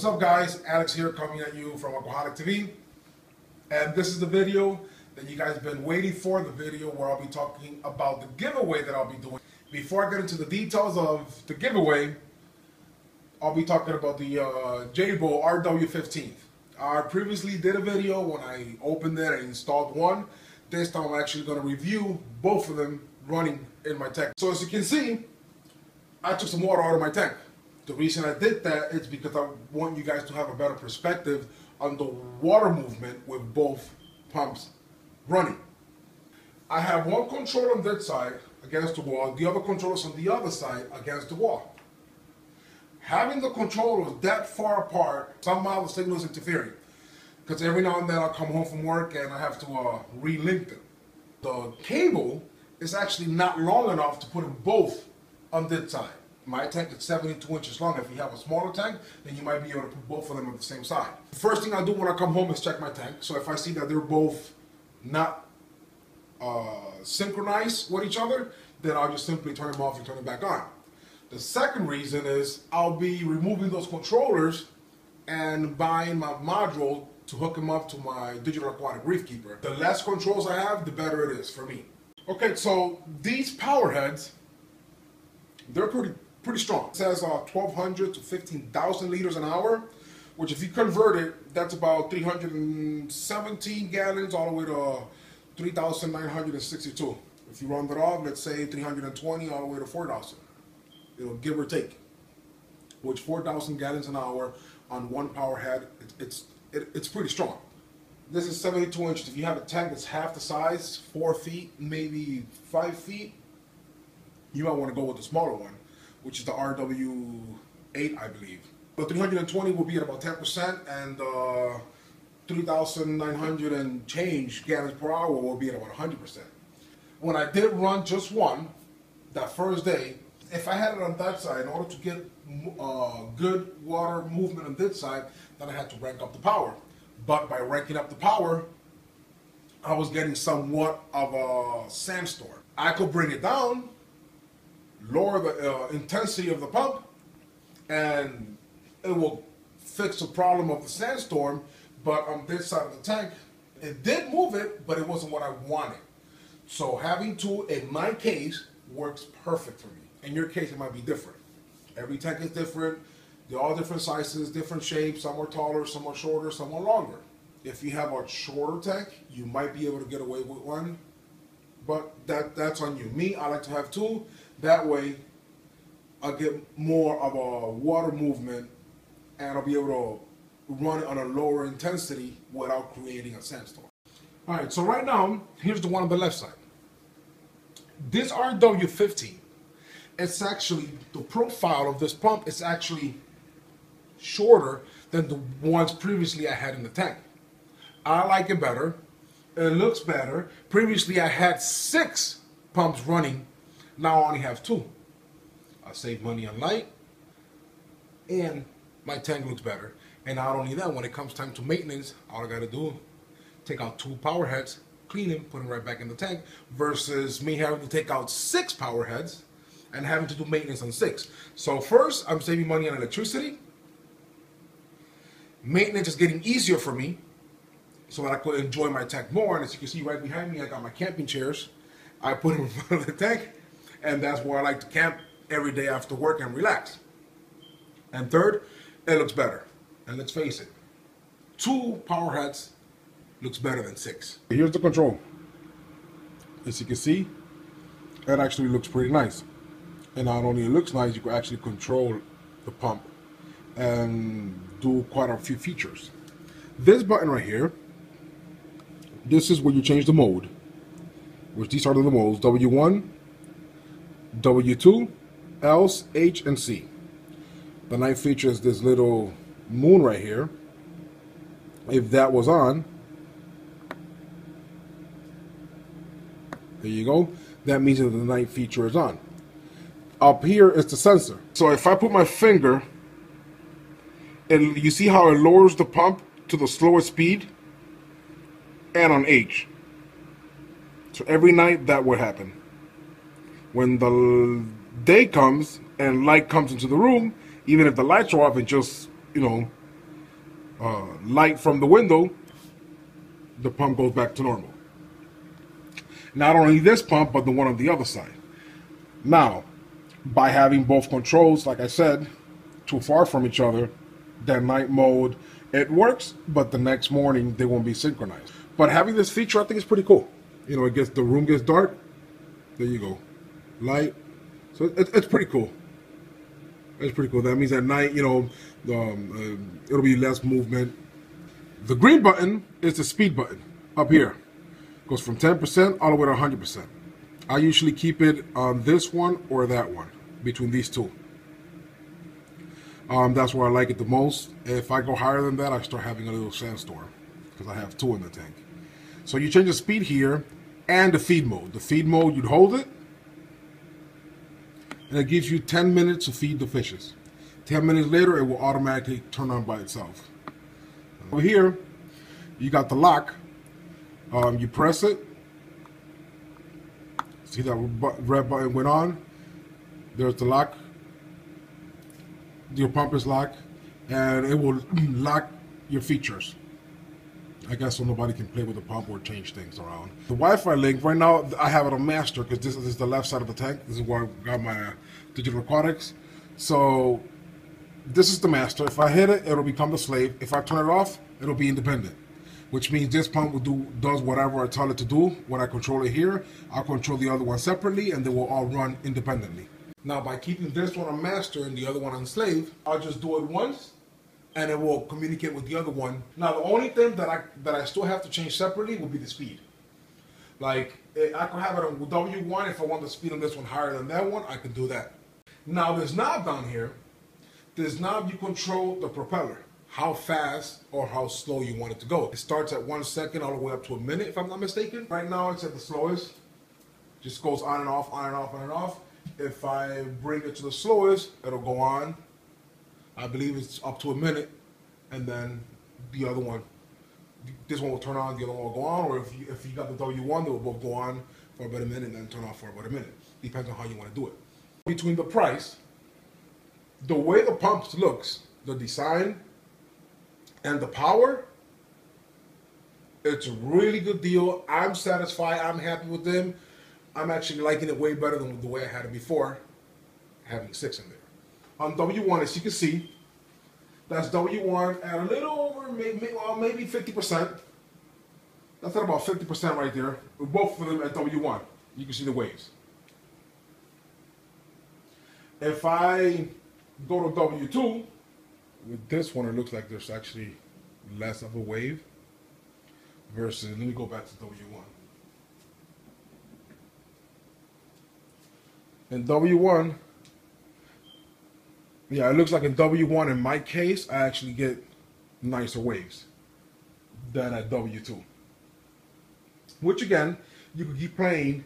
up, guys? Alex here, coming at you from Alcoholic TV, and this is the video that you guys have been waiting for, the video where I'll be talking about the giveaway that I'll be doing. Before I get into the details of the giveaway, I'll be talking about the Jebao RW-15. I previously did a video when I opened it and installed one. This time I'm actually going to review both of them running in my tank. So as you can see, I took some water out of my tank. The reason I did that is because I want you guys to have a better perspective on the water movement with both pumps running. I have one controller on this side against the wall, the other controller's on the other side against the wall. Having the controllers that far apart, somehow the signal is interfering. Because every now and then I'll come home from work and I have to re-link them. The cable is actually not long enough to put them both on this side. My tank is 72 inches long. If you have a smaller tank, then you might be able to put both of them on the same side. The first thing I do when I come home is check my tank. So if I see that they're both not synchronized with each other, then I'll just simply turn them off and turn them back on. The second reason is I'll be removing those controllers and buying my module to hook them up to my digital aquatic reef keeper. The less controls I have, the better it is for me. Okay, so these power heads, they're pretty strong. It says 1,200 to 15,000 liters an hour, which if you convert it, that's about 317 gallons all the way to 3,962. If you round it off, let's say 320 all the way to 4,000. It'll give or take. Which 4,000 gallons an hour on one power head, it's pretty strong. This is 72 inches. If you have a tank that's half the size, 4 feet, maybe 5 feet, you might want to go with the smaller one, which is the RW-8, I believe. The 320 will be at about 10%, and 3,900 and change gallons per hour will be at about 100%. When I did run just one, that first day, if I had it on that side, in order to get good water movement on this side, then I had to rank up the power. But by ranking up the power, I was getting somewhat of a sandstorm. I could bring it down, lower the intensity of the pump, and it will fix the problem of the sandstorm. But on this side of the tank, it did move it, but it wasn't what I wanted. So having two, in my case, works perfect for me. In your case, it might be different. Every tank is different. They're all different sizes, different shapes. Some are taller, some are shorter, some are longer. If you have a shorter tank, you might be able to get away with one, but that's on you. Me, I like to have two. That way, I'll get more of a water movement, and I'll be able to run it on a lower intensity without creating a sandstorm. All right, so right now, here's the one on the left side. This RW-15, it's actually, the profile of this pump is actually shorter than the ones previously I had in the tank. I like it better. It looks better. Previously I had 6 pumps running. Now I only have 2. I save money on light, and my tank looks better. And not only that, when it comes time to maintenance, all I gotta do, take out 2 power heads, clean them, put them right back in the tank, versus me having to take out 6 power heads and having to do maintenance on 6. So first, I'm saving money on electricity. Maintenance is getting easier for me, so that I could enjoy my tank more. And as you can see right behind me, I got my camping chairs. I put them in front of the tank, and that's where I like to camp every day after work and relax. And third, it looks better. And let's face it, 2 power heads looks better than 6. Here's the control. As you can see, it actually looks pretty nice. And not only it looks nice, you can actually control the pump and do quite a few features. This button right here, this is where you change the mode, which these are the modes: W1, W2, else, H, and C. The night feature is this little moon right here. If that was on, there you go, that means that the night feature is on. Up here is the sensor. So if I put my finger, and you see how it lowers the pump to the slowest speed, and on H. So every night that would happen. When the day comes and light comes into the room, even if the lights are off, it just, light from the window, the pump goes back to normal. Not only this pump, but the one on the other side. Now, by having both controls, like I said, too far from each other, that night mode, it works, but the next morning they won't be synchronized. But having this feature, I think is pretty cool. You know, the room gets dark. There you go, light. So it's pretty cool. It's pretty cool. That means at night, you know, it'll be less movement. The green button is the speed button up here. Goes from 10% all the way to 100%. I usually keep it on this one or that one, between these two. That's where I like it the most. If I go higher than that, I start having a little sandstorm because I have two in the tank. So you change the speed here and the feed mode. The feed mode, you'd hold it, and it gives you 10 minutes to feed the fishes. 10 minutes later, it will automatically turn on by itself. Over here, you got the lock. You press it. See that red button went on? There's the lock. Your pump is locked, and it will lock your features. I guess so nobody can play with the pump or change things around. The Wi-Fi link, right now I have it on master because this is the left side of the tank. This is where I got my digital aquatics. So this is the master. If I hit it, it'll become the slave. If I turn it off, it'll be independent. Which means this pump does whatever I tell it to do. When I control it here, I'll control the other one separately, and they will all run independently. Now, by keeping this one on master and the other one on slave, I'll just do it once, and it will communicate with the other one. Now, the only thing that I still have to change separately will be the speed. Like, I could have it on W1. If I want the speed on this one higher than that one, I can do that. Now, this knob down here, this knob, you control the propeller, how fast or how slow you want it to go. It starts at 1 second all the way up to a minute, if I'm not mistaken. Right now, it's at the slowest. Just goes on and off, on and off, on and off. If I bring it to the slowest, it'll go on. I believe it's up to a minute, and then the other one, this one will turn on, the other one will go on, or if you got the W1, they will both go on for about a minute and then turn off for about a minute. Depends on how you want to do it. Between the price, the way the pumps looks, the design, and the power, it's a really good deal. I'm satisfied. I'm happy with them. I'm actually liking it way better than the way I had it before, having 6 in there. On W1, as you can see, that's W1 at a little over, maybe 50%. That's at about 50% right there. With both of them at W1, you can see the waves. If I go to W2, with this one, it looks like there's actually less of a wave versus, let me go back to W1. In W1, yeah, it looks like in W1, in my case, I actually get nicer waves than at W2. Which again, you can keep playing.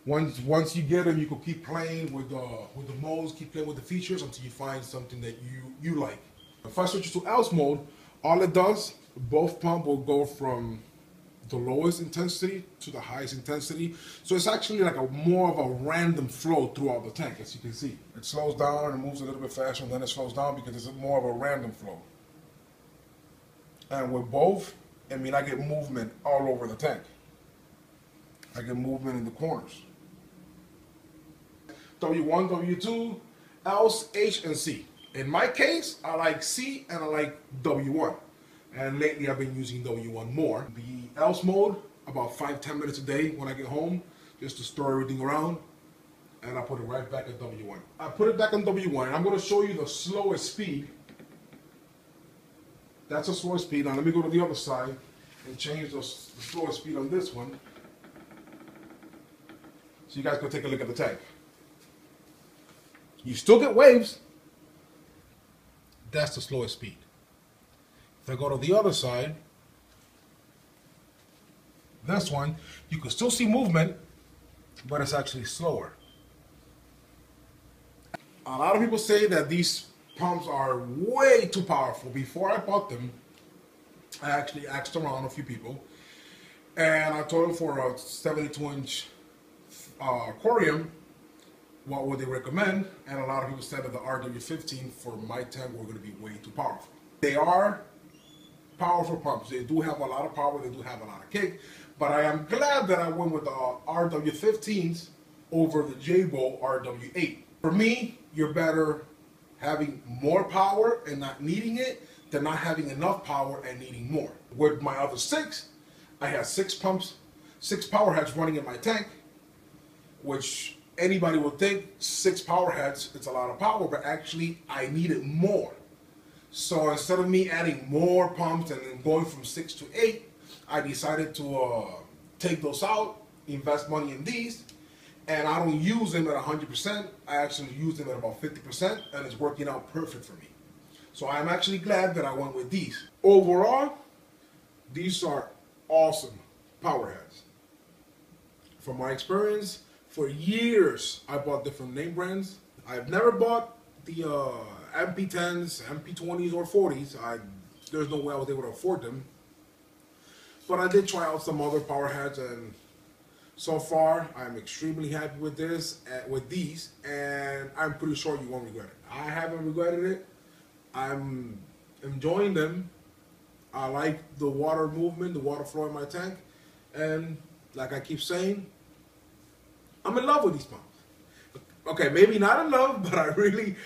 Once you get them, you can keep playing with the modes, keep playing with the features until you find something that you like. If I switch to else mode, all it does, both pump will go from the lowest intensity to the highest intensity. So it's actually like more of a random flow throughout the tank, as you can see. It slows down and moves a little bit faster, and then it slows down because it's more of a random flow. And with both, I mean, I get movement all over the tank. I get movement in the corners. W1, W2, else, H, and C. In my case, I like C and I like W1. And lately I've been using W1 more. The else mode, about 5-10 minutes a day when I get home, just to store everything around. And I put it right back at W1. I put it back on W1, and I'm going to show you the slowest speed. That's the slowest speed. Now let me go to the other side and change the slowest speed on this one. So you guys can take a look at the tank. You still get waves. That's the slowest speed. If I go to the other side, this one, you can still see movement, but it's actually slower. A lot of people say that these pumps are way too powerful. Before I bought them, I actually asked around a few people, and I told them for a 72-inch aquarium, what would they recommend? And a lot of people said that the RW-15 for my tank were going to be way too powerful. They are powerful pumps. They do have a lot of power, they do have a lot of kick, but I am glad that I went with the RW-15s over the Jebao RW-8. For me, you're better having more power and not needing it than not having enough power and needing more. With my other 6, I had 6 pumps, 6 power heads running in my tank, which anybody would think 6 power heads, it's a lot of power, but actually I needed more. So instead of me adding more pumps and then going from 6 to 8, I decided to take those out, invest money in these, and I don't use them at 100%. I actually use them at about 50%, and it's working out perfect for me. So I'm actually glad that I went with these. Overall, these are awesome power heads. From my experience, for years I bought different name brands. I've never bought the MP10s, MP20s, or 40s. There's no way I was able to afford them. But I did try out some other power heads, and so far I'm extremely happy with these, and I'm pretty sure you won't regret it. I haven't regretted it. I'm enjoying them. I like the water movement, the water flow in my tank, and like I keep saying, I'm in love with these pumps. Okay, maybe not in love, but I really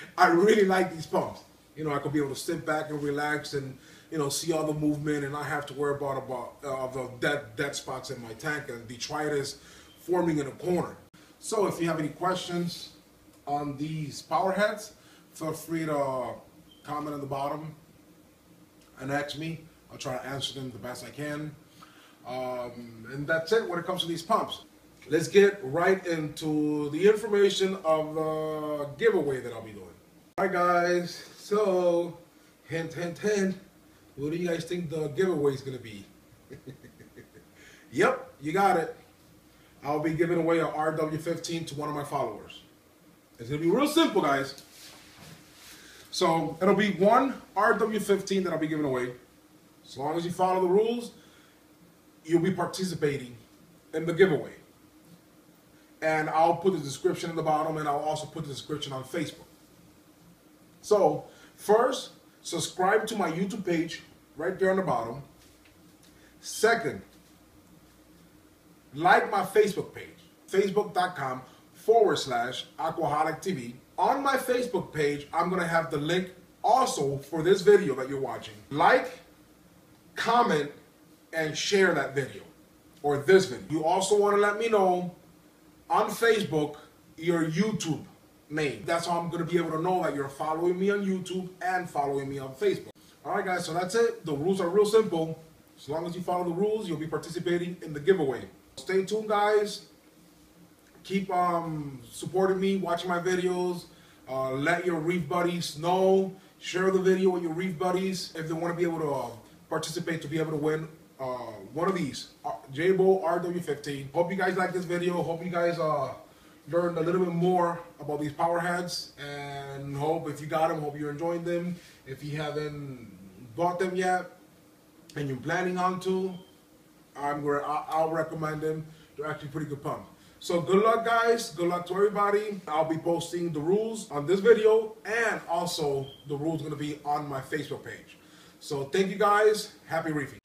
like these pumps. You know, I could be able to sit back and relax and, you know, see all the movement and not have to worry about the dead spots in my tank and detritus forming in a corner. So if you have any questions on these power heads, feel free to comment on the bottom and ask me. I'll try to answer them the best I can. And that's it when it comes to these pumps. Let's get right into the information of the giveaway that I'll be doing. Alright guys, so hint, hint, hint. What do you guys think the giveaway is going to be? Yep, you got it. I'll be giving away a RW-15 to one of my followers. It's going to be real simple, guys. So it'll be one RW-15 that I'll be giving away. As long as you follow the rules, you'll be participating in the giveaway. And I'll put the description in the bottom, and I'll also put the description on Facebook. So first, subscribe to my YouTube page right there on the bottom. Second, like my Facebook page, facebook.com/AquaholicTV. On my Facebook page, I'm going to have the link also for this video that you're watching. Like, comment, and share that video or this video. You also want to let me know on Facebook your YouTube name. That's how I'm going to be able to know that you're following me on YouTube and following me on Facebook. Alright guys, so that's it. The rules are real simple. As long as you follow the rules, you'll be participating in the giveaway. Stay tuned guys. Keep supporting me, watching my videos. Let your reef buddies know. Share the video with your reef buddies if they want to be able to participate to be able to win one of these Jebao RW-15. Hope you guys like this video. Hope you guys learned a little bit more about these power heads, and hope if you got them, hope you're enjoying them. If you haven't bought them yet and you're planning on to, I'll recommend them. They're actually pretty good pump. So good luck guys, good luck to everybody. I'll be posting the rules on this video, and also the rules are going to be on my Facebook page. So thank you guys, happy reefing.